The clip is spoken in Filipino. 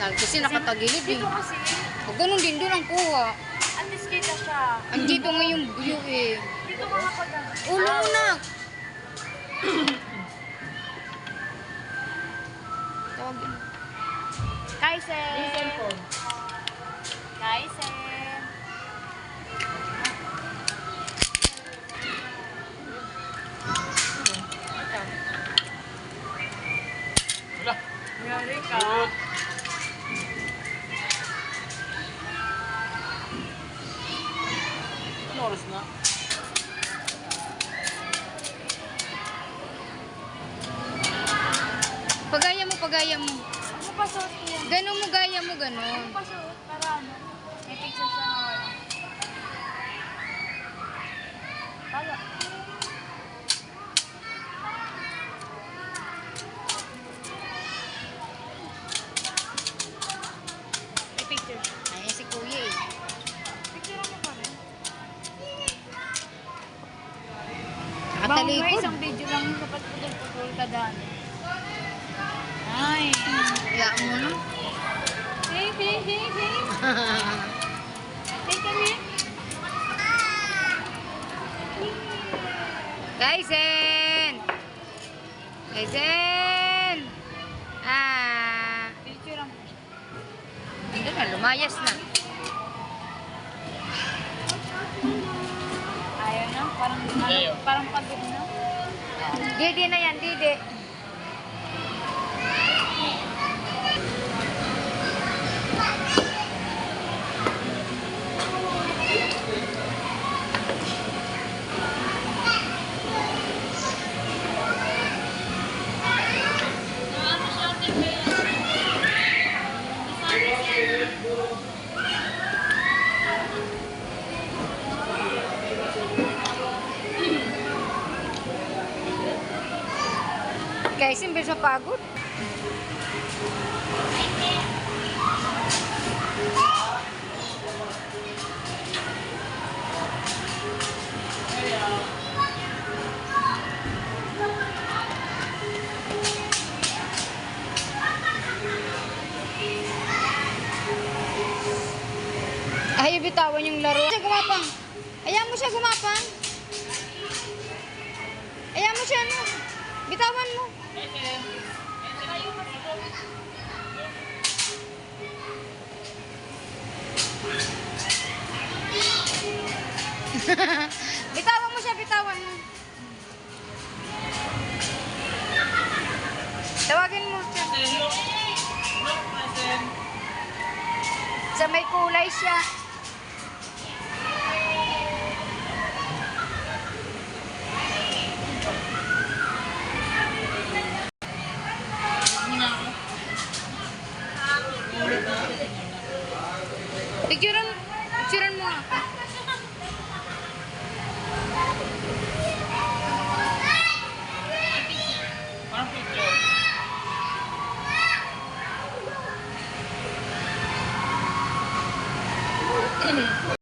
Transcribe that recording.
Kasi nakatagilid eh. Dito kasi, O ganun din doon ang kuha. at least kita siya. Andito nga yung view eh. Dito ka nga pag Ulo mo na. Tawagin. Kaisen! Kaisen! Wala. Yari ka. Good. Ano oras na? Pagaya mo, pagaya mo. Ano pa suot ko yan? Ganun mo, gaya mo, ganun. Ano pa suot? Para ano? May picture siya na wala. Tala. May picture. Ayan si kuya eh. Picture mo pa rin. Nakatalikod. Isang video lang yung kapag putol-putol ka daan. Ay. Kaya mo no? Hey, hey, hey, hey. Hey, come here. Kaisen! Kaisen! Picture lang. Hindi na, lumayas na. Ayaw na. Parang, Ayaw. parang pagod na. Didi na yan, Didi. Guys, imbes mapagod. Ayaw bitawan yung laro. Siya gumapang. Ayaw mo siya gumapang. Ayaw mo siya, no? Bitawan mo. Bitawan mo siya, bitawan mo. Tawagin mo siya. Sa may kulay siya. Picturean mo ako.